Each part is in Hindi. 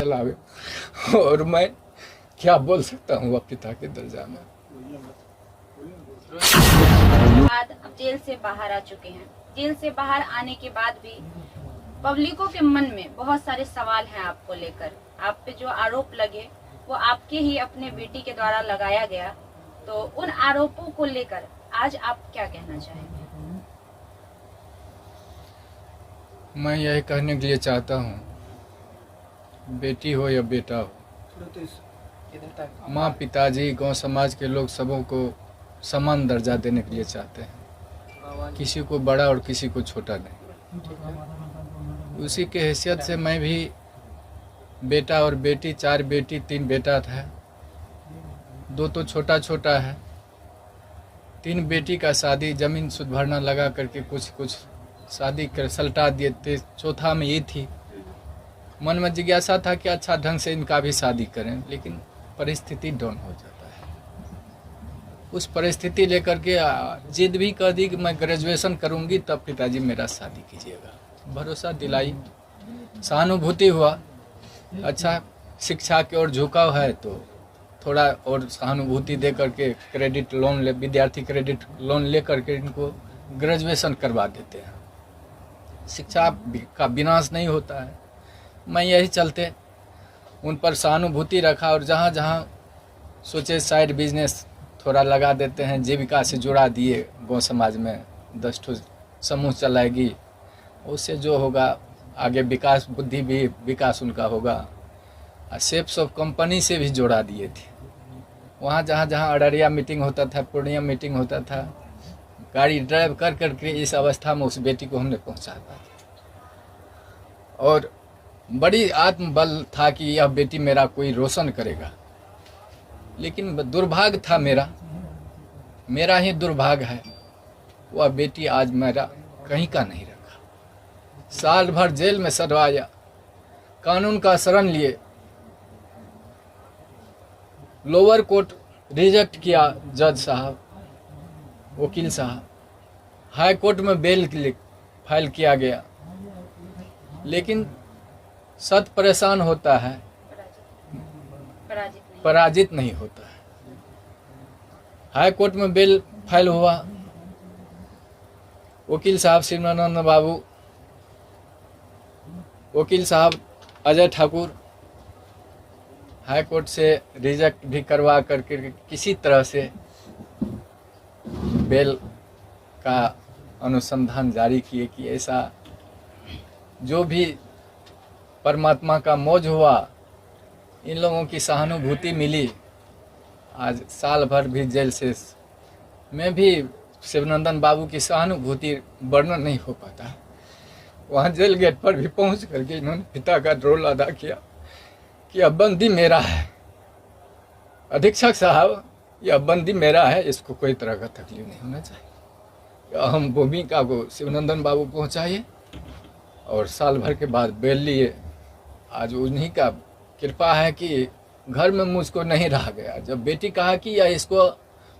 चलावे, और मैं क्या बोल सकता हूँ अब पिता के दर्जा में। बाद अब जेल से बाहर आ चुके हैं। जेल से बाहर आने के बाद भी पब्लिकों के मन में बहुत सारे सवाल हैं आपको लेकर। आप पे जो आरोप लगे वो आपके ही अपने बेटी के द्वारा लगाया गया, तो उन आरोपों को लेकर आज आप क्या कहना चाहेंगे? मैं यही कहने के लिए चाहता हूँ, बेटी हो या बेटा हो, माँ पिताजी गांव समाज के लोग सबों को समान दर्जा देने के लिए चाहते हैं, किसी को बड़ा और किसी को छोटा नहीं। उसी के हैसियत से मैं भी बेटा और बेटी, 4 बेटी 3 बेटा था, 2 तो छोटा छोटा है। 3 बेटी का शादी जमीन सुध भरना लगा करके कुछ शादी कर सलटा दिए थे। चौथा में ये थी, मन में जिज्ञासा था कि अच्छा ढंग से इनका भी शादी करें, लेकिन परिस्थिति डाउन हो जाता है। उस परिस्थिति लेकर के जिद भी कर दी कि मैं ग्रेजुएशन करूंगी तब पिताजी मेरा शादी कीजिएगा। भरोसा दिलाई, सहानुभूति हुआ, अच्छा शिक्षा की ओर झुकाव है तो थोड़ा और सहानुभूति दे करके क्रेडिट लोन ले, विद्यार्थी क्रेडिट लोन ले करके इनको ग्रेजुएशन करवा देते हैं। शिक्षा का विनाश नहीं होता है। मैं यही चलते उन पर सहानुभूति रखा, और जहाँ जहाँ सोचे साइड बिजनेस थोड़ा लगा देते हैं, जीविका से जुड़ा दिए। गाँव समाज में 10 ठो समूह चलाएगी, उससे जो होगा आगे विकास, बुद्धि भी विकास उनका होगा। और सेप्स ऑफ कंपनी से भी जोड़ा दिए थे। वहाँ जहाँ जहाँ अररिया मीटिंग होता था, पूर्णिया मीटिंग होता था, गाड़ी ड्राइव कर करके इस अवस्था में उस बेटी को हमने पहुँचा था। और बड़ी आत्मबल था कि यह बेटी मेरा कोई रोशन करेगा। लेकिन दुर्भाग्य था मेरा ही दुर्भाग्य है, वह बेटी आज मेरा कहीं का नहीं रखा। साल भर जेल में सड़वाया, कानून का शरण लिए, लोअर कोर्ट रिजेक्ट किया जज साहब, वकील साहब, हाई कोर्ट में बेल फाइल किया गया, लेकिन सत परेशान होता है, पराजित नहीं होता है। हाई कोर्ट में बेल फाइल हुआ, वकील साहब शिवानंद बाबू, वकील साहब अजय ठाकुर, हाई कोर्ट से रिजेक्ट भी करवा करके किसी तरह से बेल का अनुसंधान जारी किए कि ऐसा जो भी परमात्मा का मौज हुआ, इन लोगों की सहानुभूति मिली। आज साल भर भी जेल से में भी शिवनंदन बाबू की सहानुभूति वर्णन नहीं हो पाता। वहाँ जेल गेट पर भी पहुँच करके इन्होंने पिता का रोल अदा किया कि अब बंदी मेरा है, अधीक्षक साहब यह बंदी मेरा है, इसको कोई तरह का तकलीफ नहीं होना चाहिए। अहम भूमिका को शिवनंदन बाबू पहुँचाइए, और साल भर के बाद बेल लिए। आज उन्हीं का कृपा है कि घर में मुझको नहीं रहा गया। जब बेटी कहा कि यह इसको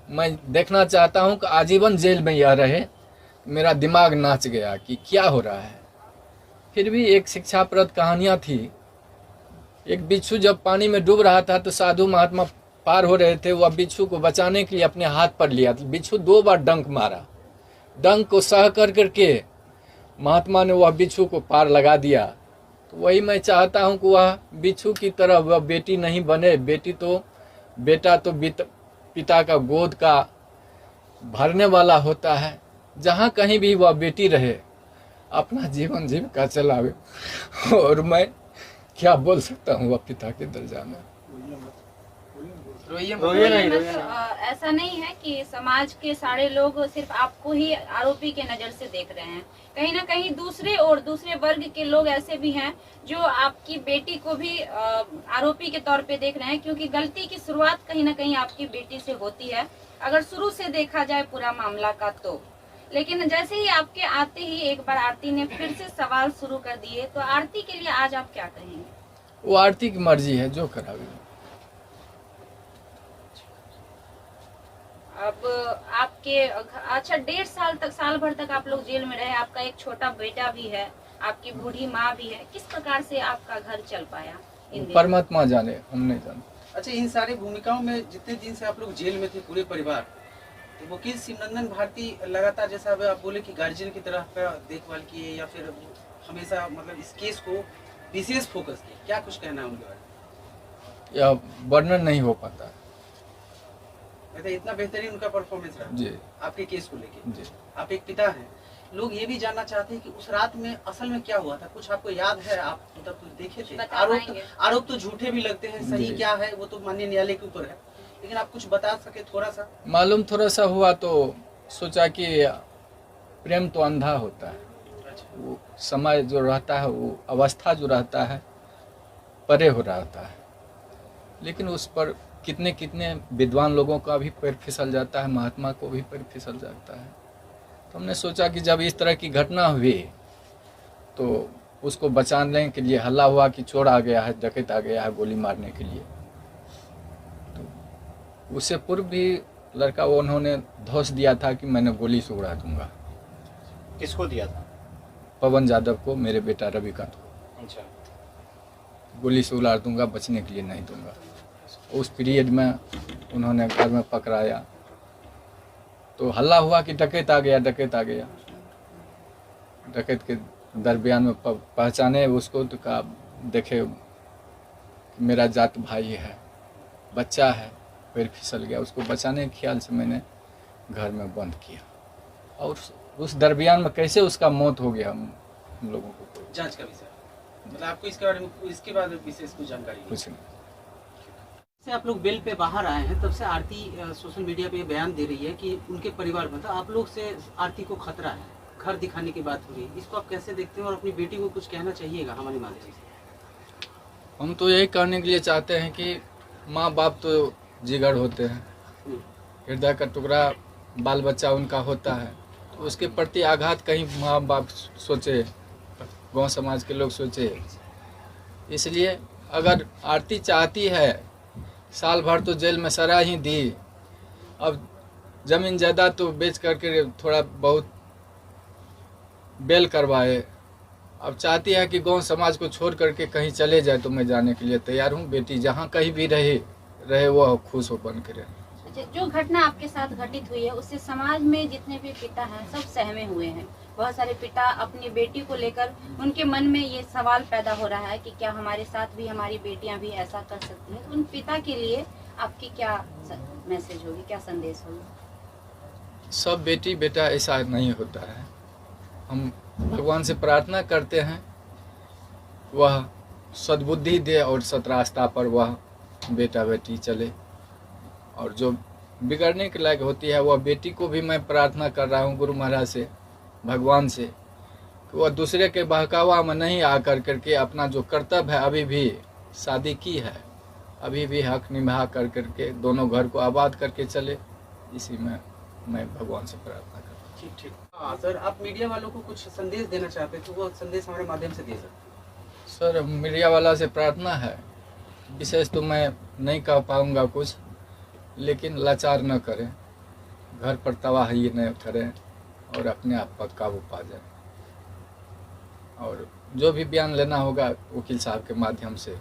मैं देखना चाहता हूँ कि आजीवन जेल में यह रहे, मेरा दिमाग नाच गया कि क्या हो रहा है। फिर भी एक शिक्षाप्रद कहानियाँ थी। एक बिच्छू जब पानी में डूब रहा था तो साधु महात्मा पार हो रहे थे, वह बिच्छू को बचाने के लिए अपने हाथ पर लिया। बिच्छू 2 बार डंक मारा, डंक को सह कर करके महात्मा ने वह बिच्छू को पार लगा दिया। तो वही मैं चाहता हूं कि वह बिच्छू की तरह वह बेटी नहीं बने। बेटा तो पिता का गोद का भरने वाला होता है। जहां कहीं भी वह बेटी रहे, अपना जीवन जीविका चलावे, और मैं क्या बोल सकता हूँ वह पिता के दर्जा में। ऐसा नहीं है कि समाज के सारे लोग सिर्फ आपको ही आरोपी के नजर से देख रहे हैं। कहीं ना कहीं दूसरे वर्ग के लोग ऐसे भी हैं जो आपकी बेटी को भी आरोपी के तौर पे देख रहे हैं, क्योंकि गलती की शुरुआत कहीं ना कहीं आपकी बेटी से होती है, अगर शुरू से देखा जाए पूरा मामला का तो। लेकिन जैसे ही आपके आते ही एक बार आरती ने फिर से सवाल शुरू कर दिए, तो आरती के लिए आज आप क्या कहेंगे? वो आरती की मर्जी है, जो करावे। अब आपके अच्छा 1.5 साल भर तक आप लोग जेल में रहे, आपका एक छोटा बेटा भी है, आपकी बूढ़ी माँ भी है, किस प्रकार से आपका घर चल पाया इन दिनों? परमात्मा जाने, हम नहीं जानते। अच्छा, इन सारी भूमिकाओं में जितने दिन से आप लोग जेल में थे पूरे परिवार, तो वकील शिवनंदन भारती लगातार, जैसा अब आप बोले कि गार्जियन की तरह आपका देखभाल किए या फिर हमेशा मतलब इस केस को विशेष फोकस किए, क्या कुछ कहना है उनके बारे में? यह वर्णन नहीं हो पाता। मतलब इतना बेहतरीन उनका परफॉर्मेंस रहा जी आपके केस को लेके। जी। आप एक पिता हैं, लोग ये भी जानना चाहते हैं कि उस रात में असल में क्या हुआ था, कुछ आपको याद है? आप मतलब कुछ देखे थे? बता पाएंगे? आरोप तो झूठे भी लगते हैं, सही जी। क्या है वो तो माननीय न्यायालय के ऊपर है, लेकिन आप कुछ बता सके थोड़ा सा? मालूम थोड़ा सा हुआ तो सोचा कि प्रेम तो अंधा होता है, अच्छा, वो समय जो रहता है, वो अवस्था जो रहता है परे हो रहता है, लेकिन उस पर कितने कितने विद्वान लोगों का भी पैर फिसल जाता है, महात्मा को भी पैर फिसल जाता है। तो हमने सोचा कि जब इस तरह की घटना हुई तो उसको बचाने के लिए हल्ला हुआ कि चोर आ गया है, डकैत आ गया है गोली मारने के लिए। तो उससे पूर्व भी लड़का वो उन्होंने धौंस दिया था कि मैंने गोली से उड़ा दूंगा। किसको दिया था? पवन यादव को, मेरे बेटा रविकांत को, अच्छा, गोली से उड़ा दूंगा, बचने के लिए नहीं दूंगा। उस पीरियड में उन्होंने घर में पकड़ाया तो हल्ला हुआ कि डकैत आ गया, डकैत आ गया। डकैत के दरमियान में पहचाने उसको तो कहा देखे मेरा जात भाई है, बच्चा है, पैर फिसल गया। उसको बचाने के ख्याल से मैंने घर में बंद किया, और उस दरमियान में कैसे उसका मौत हो गया हम लोगों को कोई जांच का विषय, मतलब आपको इसके बारे में इसके बाद विशेष कुछ जानकारी नहीं? कुछ नहीं। से आप लोग बेल पे बाहर आए हैं, तब से आरती सोशल मीडिया पे ये बयान दे रही है कि उनके परिवार में, तो आप लोग से आरती को खतरा है, घर दिखाने की बात हो रही है, इसको आप कैसे देखते हैं और अपनी बेटी को कुछ कहना चाहिएगा हमारे माध्यम से? हम तो यही कहने के लिए चाहते हैं कि माँ बाप तो जिगर होते हैं, हृदय का टुकड़ा बाल बच्चा उनका होता है, तो उसके प्रति आघात कहीं माँ बाप सोचे, गांव समाज के लोग सोचे। इसलिए अगर आरती चाहती है, साल भर तो जेल में सजा ही दी, अब ज़मीन जायदाद तो बेच करके थोड़ा बहुत बेल करवाए, अब चाहती है कि गांव समाज को छोड़ करके कहीं चले जाए, तो मैं जाने के लिए तैयार हूँ। बेटी जहाँ कहीं भी रहे वो खुश हो बन के रहे। अच्छा, जो घटना आपके साथ घटित हुई है उससे समाज में जितने भी पिता हैं सब सहमे हुए हैं। बहुत सारे पिता अपनी बेटी को लेकर उनके मन में ये सवाल पैदा हो रहा है कि क्या हमारे साथ भी हमारी बेटियां भी ऐसा कर सकती हैं। तो उन पिता के लिए आपकी क्या मैसेज होगी, क्या संदेश होगी? सब बेटी बेटा ऐसा नहीं होता है। हम भगवान से प्रार्थना करते हैं वह सद्बुद्धि दे और सत रास्ता पर वह बेटा बेटी चले, और जो बिगड़ने के लायक होती है वह बेटी को भी मैं प्रार्थना कर रहा हूँ गुरु महाराज से, भगवान से, कि वह दूसरे के बहकावा में नहीं आकर करके अपना जो कर्तव्य है, अभी भी शादी की है, अभी भी हक निभा कर करके दोनों घर को आबाद करके चले। इसी में मैं भगवान से प्रार्थना करता हूँ। ठीक ठीक। हाँ सर, आप मीडिया वालों को कुछ संदेश देना चाहते हैं तो वो संदेश हमारे माध्यम से दे सकते हैं। सर, मीडिया वाला से प्रार्थना है, विशेष तो मैं नहीं कह पाऊँगा कुछ, लेकिन लाचार न करें, घर पर तबाही न करें और अपने आप पर काबू पा जाए। और जो भी बयान लेना होगा वकील साहब के माध्यम से